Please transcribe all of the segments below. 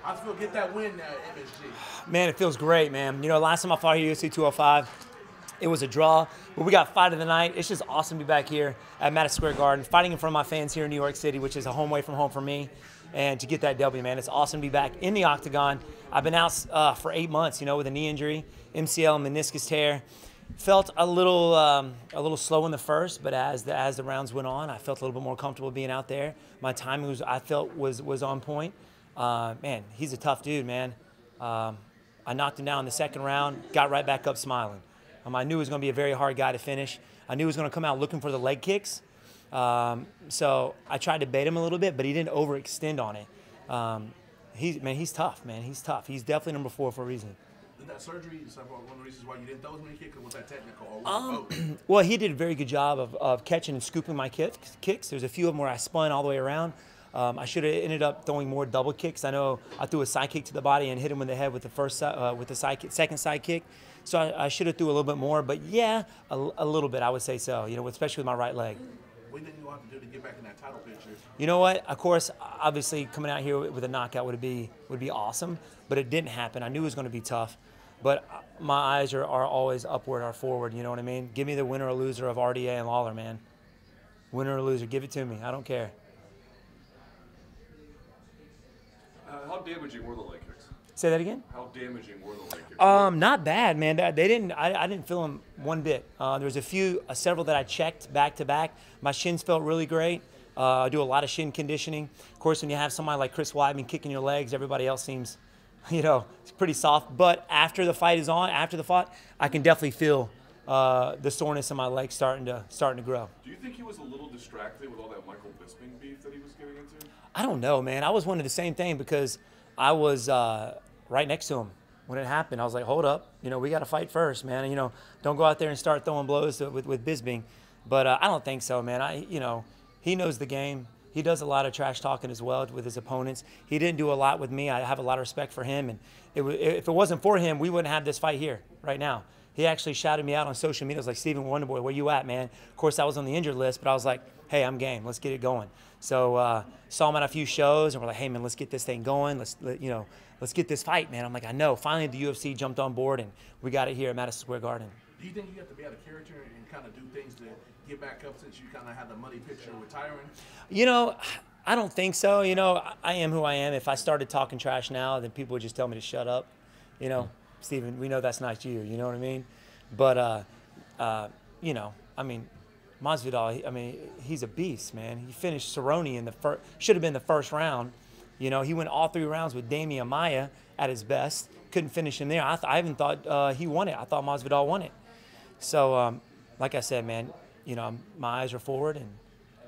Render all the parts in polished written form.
How's it feel to get that win at MSG? Man, it feels great, man. You know, last time I fought here at UFC 205, it was a draw, but we got fight of the night. It's just awesome to be back here at Madison Square Garden, fighting in front of my fans here in New York City, which is a home away from home for me, and to get that W, man. It's awesome to be back in the octagon. I've been out for 8 months, you know, with a knee injury, MCL, meniscus tear. Felt a little slow in the first, but as the rounds went on, I felt a little bit more comfortable being out there. My timing I felt was on point. Man, he's a tough dude, man. I knocked him down in the second round, got right back up smiling. I knew he was going to be a very hard guy to finish. I knew he was going to come out looking for the leg kicks. So I tried to bait him a little bit, but he didn't overextend on it. He's tough, man. He's tough. He's definitely number 4 for a reason. Did that surgery, is that one of the reasons why you didn't throw as many kicks, or was that technical? Or well, he did a very good job of catching and scooping my kicks. There's a few of them where I spun all the way around. I should have ended up throwing more double kicks. I know I threw a side kick to the body and hit him in the head with the second side kick. So I should have threw a little bit more, but yeah, a little bit, I would say so, you know, especially with my right leg. What do you think you'll have to do to get back in that title picture? You know what? Of course, obviously coming out here with a knockout would be awesome, but it didn't happen. I knew it was going to be tough, but my eyes are always upward or forward, you know what I mean? Give me the winner or loser of RDA and Lawler, man. Winner or loser, give it to me. I don't care. How damaging were the leg kicks? Say that again? How damaging were the leg kicks? Not bad, man. I didn't feel them one bit. There was several that I checked back to back. My shins felt really great. I do a lot of shin conditioning. Of course, when you have somebody like Chris Weidman kicking your legs, everybody else seems, you know, it's pretty soft. But after the fight is on, after the fight, I can definitely feel the soreness in my legs starting to grow. Do you think he was a little distracted with all that Michael Bisping beef that he was getting into? I don't know, man. I was wondering the same thing because I was right next to him when it happened. I was like, hold up, you know, we got to fight first, man. You know, don't go out there and start throwing blows with Bisping. But I don't think so, man. You know, he knows the game. He does a lot of trash talking as well with his opponents. He didn't do a lot with me. I have a lot of respect for him. And if it wasn't for him, we wouldn't have this fight here right now. He actually shouted me out on social media. I was like, Stephen Wonderboy, where you at, man? Of course, I was on the injured list, but I was like, hey, I'm game. Let's get it going. So saw him at a few shows, and we're like, hey, man, let's get this thing going. Let's get this fight, man. I'm like, I know. Finally, the UFC jumped on board, and we got it here at Madison Square Garden. Do you think you have to be out of character and kind of do things to get back up since you kind of had the money picture retiring? You know, I don't think so. You know, I am who I am. If I started talking trash now, then people would just tell me to shut up. You know, Stephen, we know that's not you. You know what I mean? But, you know, I mean, Masvidal, I mean, he's a beast, man. He finished Cerrone in the first, should have been the first round. You know, he went all 3 rounds with Damian Maia at his best. Couldn't finish him there. I even thought he won it. I thought Masvidal won it. So, like I said, man, you know, my eyes are forward, and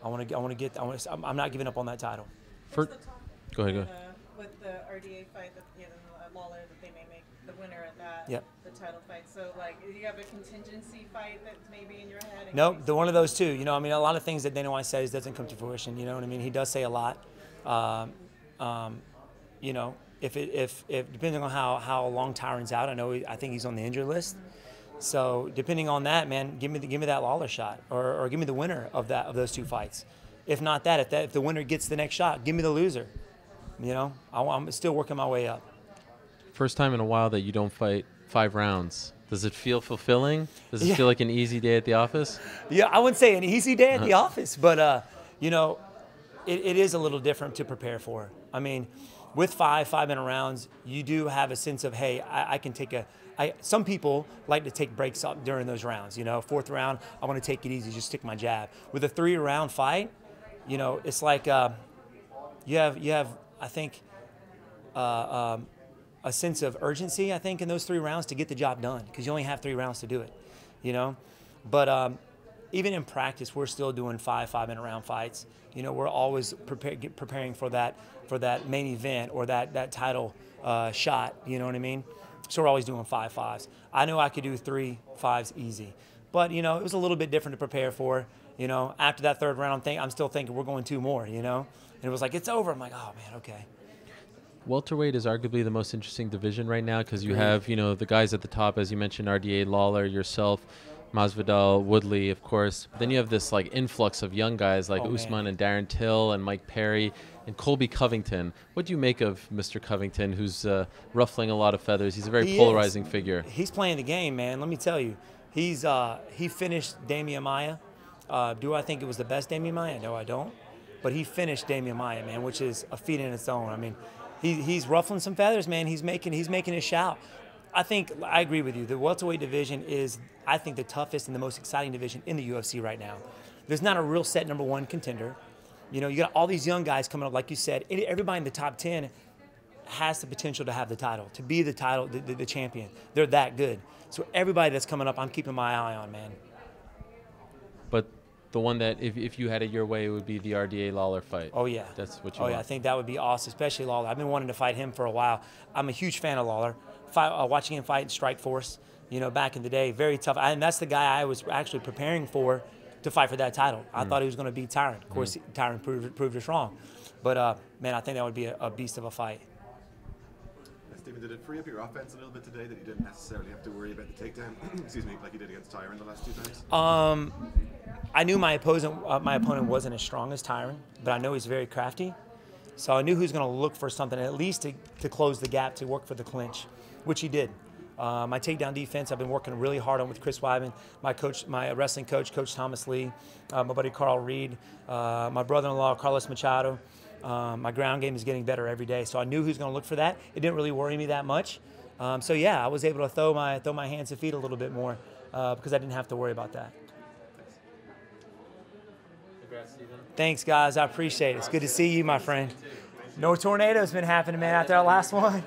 I'm not giving up on that title. Go ahead. With the RDA fight, Lawler, that they may make the winner at that, yep. The title fight. So, like, do you have a contingency fight that's maybe in your head? Nope, the one of those two. You know, I mean, a lot of things that Dana White says doesn't come to fruition. You know what I mean? He does say a lot. You know, if depending on how long Tyron's out, I think he's on the injured list. So depending on that, man, give me that Lawler shot, or give me the winner of those 2 fights. If not that, if the winner gets the next shot, give me the loser. You know, I'm still working my way up. First time in a while that you don't fight 5 rounds. Does it feel fulfilling? Does it feel like an easy day at the office? Yeah, I wouldn't say an easy day at the office, but you know, it is a little different to prepare for. I mean, with 5-minute rounds, you do have a sense of, hey, I can take some people like to take breaks up during those rounds. You know, 4th round, I want to take it easy, just stick my jab. With a 3-round fight, you know, it's like you have I think a sense of urgency, I think, in those 3 rounds to get the job done, because you only have 3 rounds to do it, you know. But even in practice, we're still doing 5-minute round fights. You know, we're always preparing for that main event or that title shot. You know what I mean? So we're always doing 5-5s. I know I could do 3-5s easy, but you know, it was a little bit different to prepare for. You know, after that 3rd round, I'm still thinking we're going 2 more. You know, and it was like, it's over. I'm like, oh man, okay. Welterweight is arguably the most interesting division right now because you have, you know, the guys at the top, as you mentioned, RDA, Lawler, yourself. Masvidal, Woodley, of course. But then you have this like influx of young guys like Usman and Darren Till and Mike Perry and Colby Covington. What do you make of Mr. Covington, who's ruffling a lot of feathers? He's a very polarizing figure. He's playing the game, man. Let me tell you. He finished Damian Maia. Do I think it was the best Damian Maia? No, I don't. But he finished Damian Maia, man, which is a feat in its own. I mean, he's ruffling some feathers, man. He's making his shout. I agree with you. The welterweight division is, I think, the toughest and the most exciting division in the UFC right now. There's not a real set number one contender. You know, you got all these young guys coming up, like you said. Everybody in the top 10 has the potential to have the title, to be the title, the champion. They're that good. So everybody that's coming up, I'm keeping my eye on, man. But the one that, if you had it your way, would be the RDA Lawler fight. Oh, yeah. That's what you want. Yeah, I think that would be awesome, especially Lawler. I've been wanting to fight him for a while. I'm a huge fan of Lawler. Watching him fight in Strikeforce, you know, back in the day, very tough. And that's the guy I was actually preparing for to fight for that title. I thought he was going to beat Tyron. Of course, Tyron proved us wrong. But, man, I think that would be a beast of a fight. Stephen, did it free up your offense a little bit today that you didn't necessarily have to worry about the takedown, excuse me, like you did against Tyron the last 2 times? I knew my opponent wasn't as strong as Tyron, but I know he's very crafty. So I knew he was going to look for something at least to close the gap, to work for the clinch, which he did. My takedown defense, I've been working really hard on with Chris Weidman, my coach, my wrestling coach, Coach Thomas Lee, my buddy Carl Reed, my brother-in-law, Carlos Machado. My ground game is getting better every day, so I knew he was going to look for that. It didn't really worry me that much. So yeah, I was able to throw my hands and feet a little bit more because I didn't have to worry about that. Congrats, Stephen. Thanks, guys. I appreciate it. It's good to see you, my friend. No tornadoes been happening, man, after our last one.